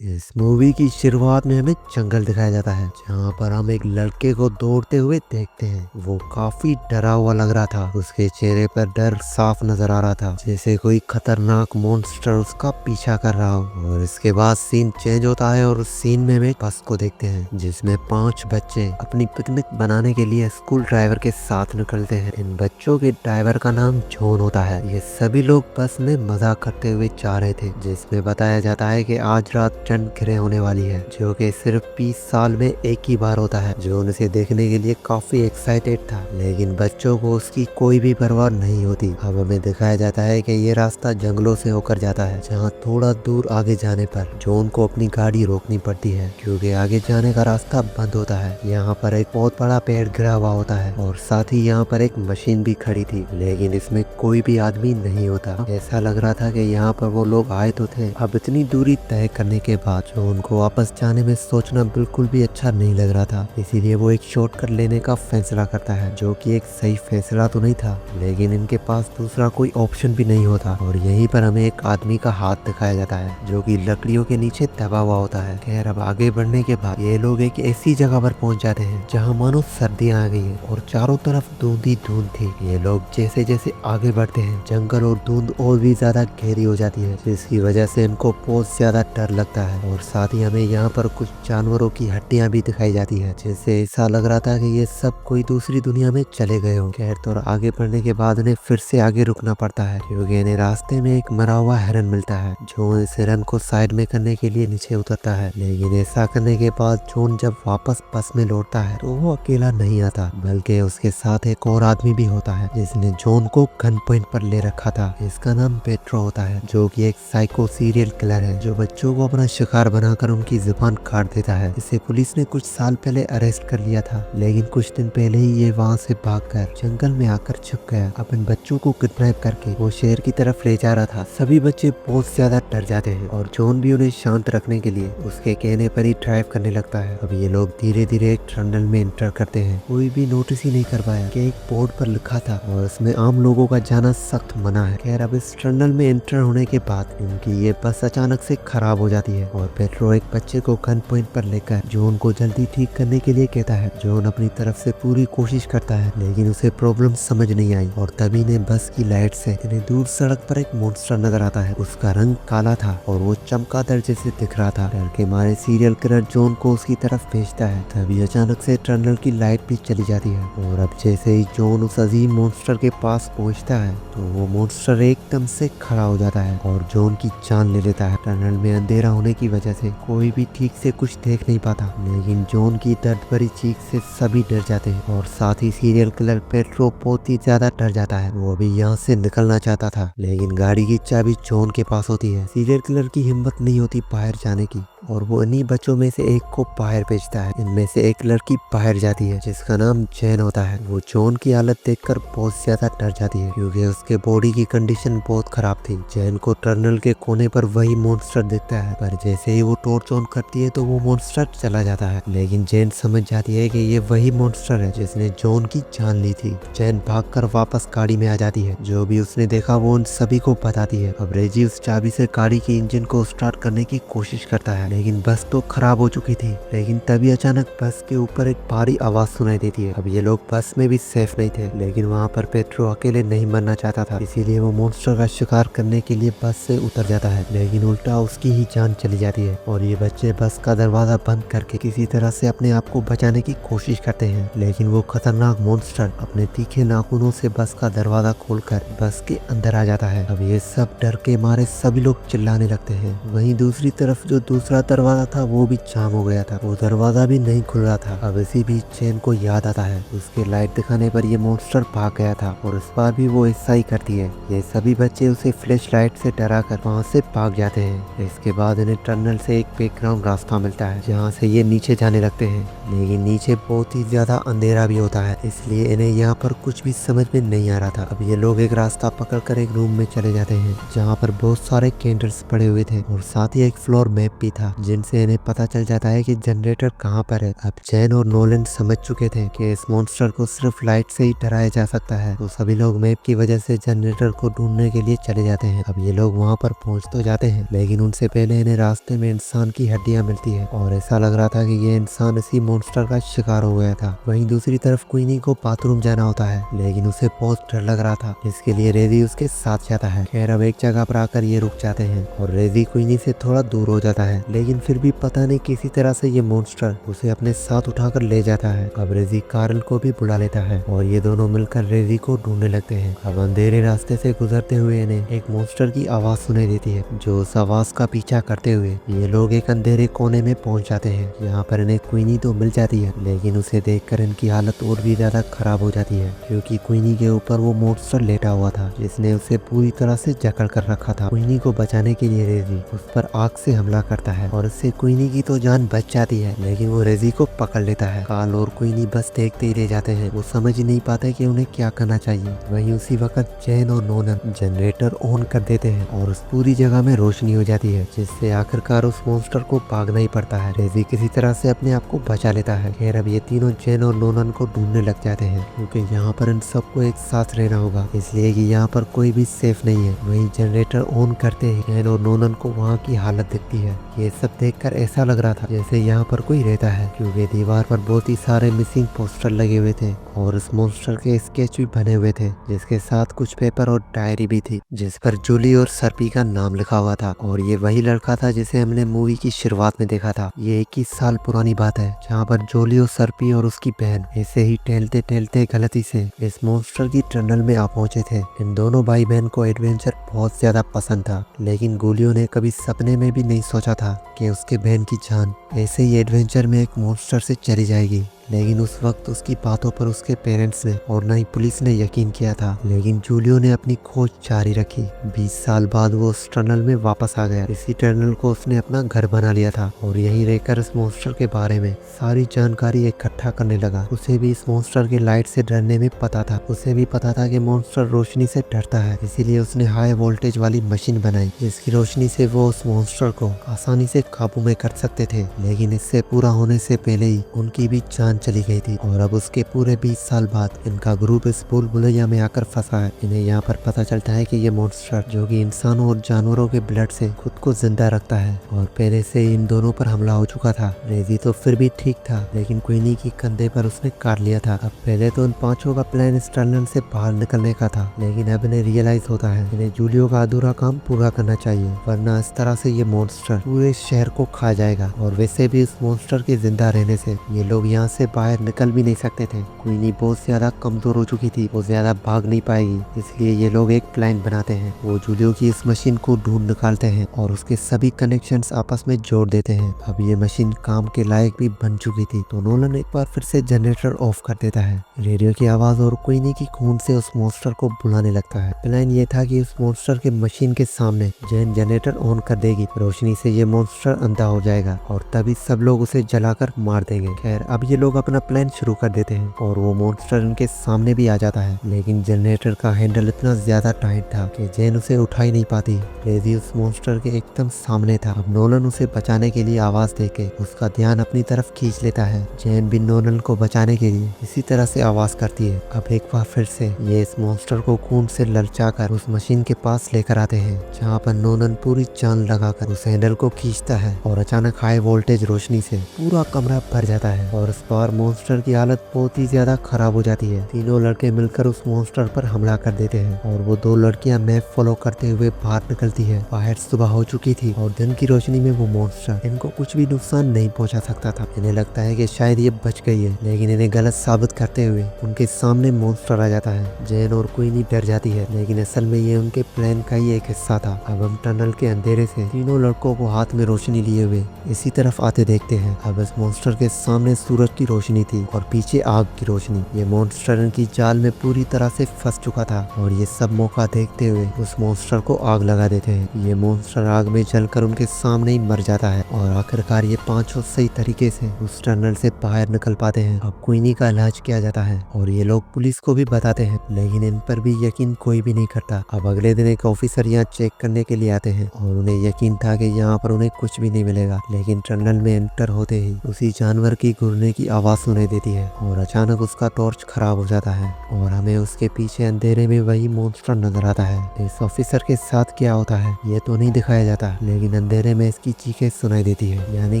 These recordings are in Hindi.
इस मूवी की शुरुआत में हमें जंगल दिखाया जाता है जहाँ पर हम एक लड़के को दौड़ते हुए देखते हैं। वो काफी डरा हुआ लग रहा था, उसके चेहरे पर डर साफ नजर आ रहा था, जैसे कोई खतरनाक मॉन्स्टर उसका पीछा कर रहा हो। और इसके बाद सीन चेंज होता है और उस सीन में हम एक बस को देखते हैं जिसमें 5 बच्चे अपनी पिकनिक बनाने के लिए स्कूल ड्राइवर के साथ निकलते हैं। इन बच्चों के ड्राइवर का नाम जॉन होता है। ये सभी लोग बस में मजाक करते हुए जा रहे थे, जिसमें बताया जाता है कि आज रात चंद गिरे होने वाली है, जो कि सिर्फ 20 साल में एक ही बार होता है। जॉन इसे देखने के लिए काफी एक्साइटेड था, लेकिन बच्चों को उसकी कोई भी परवाह नहीं होती। अब हमें दिखाया जाता है कि ये रास्ता जंगलों से होकर जाता है, जहाँ थोड़ा दूर आगे जाने पर जॉन को अपनी गाड़ी रोकनी पड़ती है क्योंकि आगे जाने का रास्ता बंद होता है। यहाँ पर एक बहुत बड़ा पेड़ गिरा हुआ होता है और साथ ही यहाँ पर एक मशीन भी खड़ी थी, लेकिन इसमें कोई भी आदमी नहीं होता। ऐसा लग रहा था कि यहाँ पर वो लोग आए तो थे। अब इतनी दूरी तय करने के बाद जॉन को वापस जाने में सोचना बिल्कुल भी अच्छा नहीं लग रहा था, इसीलिए वो एक शॉर्टकट लेने का फैसला करता है, जो कि एक सही फैसला तो नहीं था, लेकिन इनके पास दूसरा कोई ऑप्शन भी नहीं होता। और यहीं पर हमें एक आदमी का हाथ दिखाया जाता है जो कि लकड़ियों के नीचे दबा हुआ होता है। खैर, अब आगे बढ़ने के बाद ये लोग एक ऐसी जगह पर पहुंच जाते हैं जहाँ मानो सर्दियाँ आ गई है और चारों तरफ धुंध ही धुंध थी। ये लोग जैसे जैसे आगे बढ़ते हैं जंगल और धुंध और भी ज्यादा गहरी हो जाती है, जिसकी वजह से इनको बहुत ज्यादा डर लगता है। और साथ ही हमें यहाँ पर कुछ जानवरों की हड्डियां भी दिखाई जाती है, जिससे ऐसा लग रहा था कि ये सब कोई दूसरी दुनिया में चले गए हो। खैर, तो आगे बढ़ने के बाद उन्हें फिर से आगे रुकना पड़ता है क्योंकि इन्हें रास्ते में एक मरा हुआ हिरन मिलता है। जॉन इस हिरन को साइड में करने के लिए नीचे उतरता है, लेकिन ऐसा करने के बाद जॉन जब वापस बस में लौटता है तो वो अकेला नहीं आता, बल्कि उसके साथ एक और आदमी भी होता है जिसने जॉन को गन पॉइंट पर ले रखा था। इसका नाम पेट्रो होता है, जो कि एक साइको सीरियल किलर है जो बच्चों को अपना शिकार बनाकर उनकी जुबान काट देता है। इसे पुलिस ने कुछ साल पहले अरेस्ट कर लिया था, लेकिन कुछ दिन पहले ही ये वहाँ से भागकर जंगल में आकर छुप गया। अपन बच्चों को किडनैप करके वो शहर की तरफ ले जा रहा था। सभी बच्चे बहुत ज्यादा डर जाते हैं और जॉन भी उन्हें शांत रखने के लिए उसके कहने पर ही ड्राइव करने लगता है। अब ये लोग धीरे धीरे एक टनल में एंटर करते हैं। कोई भी नोटिस ही नहीं कर पाया कि एक बोर्ड पर लिखा था और उसमें आम लोगों का जाना सख्त मना है। खैर, अब इस टनल में एंटर होने के बाद इनकी ये बस अचानक से खराब हो जाती है और पेट्रो एक बच्चे को गन पॉइंट पर लेकर जॉन को जल्दी ठीक करने के लिए कहता है। जॉन अपनी तरफ से पूरी कोशिश करता है, लेकिन उसे प्रॉब्लम समझ नहीं आई और तभी ने बस की लाइट से इन्हें दूर सड़क पर एक मॉन्स्टर नजर आता है। उसका रंग काला था और वो चमगादड़ जैसे दिख रहा था। डर के मारे सीरियल किलर जॉन को उसकी तरफ भेजता है। तभी अचानक से टनल की लाइट भी चली जाती है और अब जैसे ही जॉन उस अजीम मॉन्स्टर के पास पहुंचता है तो वो मॉन्स्टर एकदम से खड़ा हो जाता है और जॉन की जान ले लेता है। टनल में अंधेरा होने की वजह से कोई भी ठीक से कुछ देख नहीं पाता, लेकिन जॉन की दर्द भरी चीख से सभी डर जाते हैं और साथ ही सीरियल किलर पेट्रो बहुत ही ज्यादा डर जाता है। वो अभी यहाँ से निकलना चाहता था, लेकिन गाड़ी की चाबी जॉन के पास होती है। सीरियल किलर की हिम्मत नहीं होती बाहर जाने की और वो इन्हीं बच्चों में से एक को बाहर भेजता है। इनमें से एक लड़की बाहर जाती है जिसका नाम जैन होता है। वो जॉन की हालत देखकर बहुत ज्यादा डर जाती है क्योंकि उसके बॉडी की कंडीशन बहुत खराब थी। जैन को टनल के कोने पर वही मॉन्स्टर दिखता है, पर जैसे ही वो टॉर्च ऑन करती है तो वो मॉन्स्टर चला जाता है। लेकिन जैन समझ जाती है कि ये वही मॉन्स्टर है जिसने जॉन की जान ली थी। जैन भागकर वापस गाड़ी में आ जाती है। जो भी उसने देखा वो उन सभी को बताती है। अब रेजी उस चाबी से गाड़ी के इंजन को स्टार्ट करने की कोशिश करता है, लेकिन बस तो खराब हो चुकी थी। लेकिन तभी अचानक बस के ऊपर एक भारी आवाज सुनाई देती है। अब ये लोग बस में भी सेफ नहीं थे, लेकिन वहाँ पर पेट्रो अकेले नहीं मरना चाहता था, इसीलिए वो मॉन्स्टर का शिकार करने के लिए बस से उतर जाता है, लेकिन उल्टा उसकी ही जान चली जाती है। और ये बच्चे बस का दरवाजा बंद करके किसी तरह से अपने आप को बचाने की कोशिश करते हैं, लेकिन वो खतरनाक मॉन्स्टर अपने तीखे नाखूनों से बस का दरवाजा खोलकर बस के अंदर आ जाता है। अब ये सब डर के मारे सभी लोग चिल्लाने लगते हैं। वहीं दूसरी तरफ जो दूसरा दरवाजा था वो भी जाम हो गया था, वो दरवाजा भी नहीं खुल रहा था। अब इसी बीच चैन को याद आता है उसके लाइट दिखाने पर ये मॉन्स्टर भाग गया था और इस बार भी वो ऐसा ही करती है। ये सभी बच्चे उसे फ्लैश लाइट से डरा कर वहाँ से भाग जाते हैं। इसके बाद इन्हें टनल से एक बैकग्राउंड रास्ता मिलता है जहाँ से ये नीचे जाने लगते हैं, लेकिन नीचे बहुत ही ज्यादा अंधेरा भी होता है, इसलिए इन्हें यहाँ पर कुछ भी समझ में नहीं आ रहा था। अब ये लोग एक रास्ता पकड़कर एक रूम में चले जाते हैं जहाँ पर बहुत सारे कैंडल्स पड़े हुए थे और साथ ही एक फ्लोर मैप भी था। था, जिनसे इन्हें पता चल जाता है कि जनरेटर कहाँ पर है। अब जैन और नोलन समझ चुके थे कि इस मॉन्स्टर को सिर्फ लाइट से ही डराया जा सकता है, तो सभी लोग मैप की वजह से जनरेटर को ढूंढने के लिए चले जाते हैं। अब ये लोग वहाँ पर पहुँच तो जाते हैं, लेकिन उनसे पहले इन्हें रास्ते में इंसान की हड्डियाँ मिलती है और ऐसा लग रहा था कि ये इंसान इसी मॉन्स्टर का शिकार हो गया था। वहीं दूसरी तरफ क्वीनी को बाथरूम जाना होता है, लेकिन उसे बहुत डर लग रहा था, इसके लिए रेजी उसके साथ जाता है। खैर अब एक जगह पर आकर ये रुक जाते हैं और रेजी क्वीनी से थोड़ा दूर हो जाता है, लेकिन फिर भी पता नहीं किसी तरह से ये मॉन्स्टर उसे अपने साथ उठाकर ले जाता है। अब रेजी कार्ल को भी बुला लेता है और ये दोनों मिलकर रेजी को ढूंढने लगते हैं। अब अंधेरे रास्ते से गुजरते हुए इन्हें एक मॉन्स्टर की आवाज सुनाई देती है, जो उस आवाज का पीछा करते हुए ये लोग एक अंधेरे कोने में पहुंच जाते हैं। यहाँ पर इन्हें क्वीनी तो मिल जाती है, लेकिन उसे देखकर इनकी हालत और भी ज्यादा खराब हो जाती है, क्योंकि क्वीनी के ऊपर वो मॉन्स्टर लेटा हुआ था, जिसने उसे पूरी तरह से जकड़ कर रखा था। क्वीनी को बचाने के लिए रेजी उस पर आग से हमला करता है और इससे क्वीनी की तो जान बच जाती है, लेकिन वो रेजी को पकड़ लेता है। कार्ल और क्वीनी बस देखते ही रह जाते हैं, वो समझ ही नहीं पाते कि उन्हें क्या करना चाहिए। वहीं उसी वक्त जैन और नोलन जनरेटर ऑन कर देते हैं और उस पूरी जगह में रोशनी हो जाती है, जिससे आखिरकार उस मॉन्स्टर को भागना ही पड़ता है। रेजी किसी तरह से अपने आप को बचा लेता है। खैर अब ये तीनों जैन और नोलन को ढूंढने लग जाते हैं, क्योंकि यहाँ पर इन सबको एक साथ रहना होगा, इसलिए कि यहाँ पर कोई भी सेफ नहीं है। वहीं जनरेटर ऑन करते ही जैन और नोलन को वहाँ की हालत दिखती है। ये सब देखकर ऐसा लग रहा था जैसे यहाँ पर कोई रहता है, क्योंकि दीवार पर बहुत ही सारे मिसिंग पोस्टर लगे हुए थे और इस मॉन्स्टर के स्केच भी बने हुए थे, जिसके साथ कुछ पेपर और डायरी भी थी, जिस पर जूली और सर्पी का नाम लिखा हुआ था। और ये वही लड़का था जिसे हमने मूवी की शुरुआत में देखा था। ये 21 साल पुरानी बात है, जहाँ पर जूली और सर्पी और उसकी बहन ऐसे ही टहलते टहलते गलती से इस मॉन्स्टर की टनल में आ पहुंचे थे। इन दोनों भाई बहन को एडवेंचर बहुत ज्यादा पसंद था, लेकिन गोलियों ने कभी सपने में भी नहीं सोचा था कि उसके बहन की जान ऐसे ही एडवेंचर में एक मॉन्स्टर से चली जाएगी। लेकिन उस वक्त उसकी बातों पर उसके पेरेंट्स ने और न ही पुलिस ने यकीन किया था, लेकिन जूलियो ने अपनी खोज जारी रखी। 20 साल बाद वो उस टनल में वापस आ गया। इसी टनल को उसने अपना घर बना लिया था और यहीं रहकर इस मॉन्स्टर के बारे में सारी जानकारी इकट्ठा करने लगा। उसे भी इस मॉन्स्टर के लाइट से डरने में पता था। उसे भी पता था कि मॉन्स्टर रोशनी से डरता है, इसीलिए उसने हाई वोल्टेज वाली मशीन बनाई, जिसकी रोशनी से वो उस मॉन्स्टर को आसानी से काबू में कर सकते थे। लेकिन इससे पूरा होने से पहले ही उनकी भी जान चली गई थी और अब उसके पूरे 20 साल बाद इनका ग्रुप इस भूल भुलैया में आकर फंसा है। इन्हें यहाँ पर पता चलता है कि ये मॉन्स्टर, जो कि इंसानों और जानवरों के ब्लड से खुद को जिंदा रखता है और पहले से इन दोनों पर हमला हो चुका था। रेजी तो फिर भी ठीक था, लेकिन क्वीनी की कंधे पर उसने काट लिया था। अब पहले तो इन पांचों का प्लान इस टनल से बाहर निकलने का था, लेकिन अब इन्हें रियलाइज होता है इन्हें जूलियो का अधूरा काम पूरा करना चाहिए, वरना इस तरह से ये मॉन्स्टर पूरे शहर को खा जाएगा। और वैसे भी इस मॉन्स्टर के जिंदा रहने से ये लोग यहाँ से बाहर निकल भी नहीं सकते थे। क्वीनी बहुत ज्यादा कमजोर हो चुकी थी, वो ज्यादा भाग नहीं पाएगी, इसलिए ये लोग एक प्लान बनाते हैं। वो जूलियो की इस मशीन को ढूंढ निकालते हैं और उसके सभी कनेक्शंस आपस में जोड़ देते हैं। अब ये मशीन काम के लायक भी बन चुकी थी, तो नोलन एक बार फिर से जनरेटर ऑफ कर देता है। रेडियो की आवाज और क्वीनी की खून से उस मॉन्स्टर को बुलाने लगता है। प्लान ये था कि उस मॉन्स्टर के मशीन के सामने जैन जनरेटर ऑन कर देगी, रोशनी से ये मॉन्स्टर अंधा हो जाएगा और तभी सब लोग उसे जलाकर मार देंगे। खैर अब ये लोग अपना प्लान शुरू कर देते हैं और वो मॉन्स्टर इनके सामने भी आ जाता है, लेकिन जनरेटर का हैंडल इतना ज्यादा टाइट था कि जैन उसे उठा ही नहीं पाती। रेजी उस मॉन्स्टर के एकदम सामने था। अब नोलन उसे बचाने के लिए आवाज देके उसका ध्यान अपनी तरफ खींच लेता है। जैन भी नोलन को बचाने के लिए इसी तरह से आवाज करती है। अब एक बार फिर से ये इस मॉन्स्टर को खून से ललचाकर उस मशीन के पास लेकर आते हैं, जहाँ पर नोलन पूरी जान लगाकर उस हैंडल को खींचता है और अचानक हाई वोल्टेज रोशनी से पूरा कमरा भर जाता है और इस बार मॉन्स्टर की हालत बहुत ही ज्यादा खराब हो जाती है। तीनों लड़के मिलकर उस मॉन्स्टर पर हमला कर देते हैं और वो दो लड़कियां मैप फॉलो करते हुए बाहर निकलती है। बाहर सुबह हो चुकी थी और दिन की रोशनी में वो मॉन्स्टर इनको कुछ भी नुकसान नहीं पहुंचा सकता था। इन्हें लगता है कि शायद ये बच गई है, लेकिन इन्हें गलत साबित करते हुए उनके सामने मॉन्स्टर आ जाता है। जैन और क्वीनी डर जाती है, लेकिन असल में ये उनके प्लान का ही एक हिस्सा था। अब हम टनल के अंधेरे से तीनों लड़कों को हाथ में रोशनी लिए हुए इसी तरफ आते देखते हैं। अब इस मॉन्स्टर के सामने सूरज की रोशनी थी और पीछे आग की रोशनी। ये मॉन्स्टर इनकी जाल में पूरी तरह से फंस चुका था और ये सब मौका देखते हुए उस मॉन्स्टर को आग लगा देते हैं। ये मॉन्स्टर आग में जलकर उनके सामने ही मर जाता है और आखिरकार ये पांचों सही तरीके से उस टनल से बाहर निकल पाते हैं। अब क्वीनी का इलाज किया जाता है और ये लोग पुलिस को भी बताते हैं, लेकिन इन पर भी यकीन कोई भी नहीं करता। अब अगले दिन एक ऑफिसर यहाँ चेक करने के लिए आते हैं और उन्हें यकीन था कि यहाँ पर उन्हें कुछ भी नहीं मिलेगा, लेकिन टनल में एंटर होते ही उसी जानवर की घुरने की आवाज सुनाई देती है और अचानक उसका टॉर्च खराब हो जाता है और हमें उसके पीछे अंधेरे में वही मॉन्स्टर नजर आता है। इस ऑफिसर के साथ क्या होता है ये तो नहीं दिखाया जाता, लेकिन अंधेरे में इसकी चीखें सुनाई देती है, यानी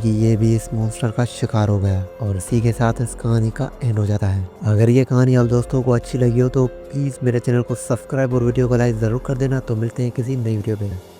कि ये भी इस मॉन्स्टर का शिकार हो गया और इसी के साथ इस कहानी का एंड हो जाता है। अगर ये कहानी आप दोस्तों को अच्छी लगी हो तो प्लीज मेरे चैनल को सब्सक्राइब और वीडियो को लाइक जरूर कर देना। तो मिलते हैं किसी नई वीडियो में।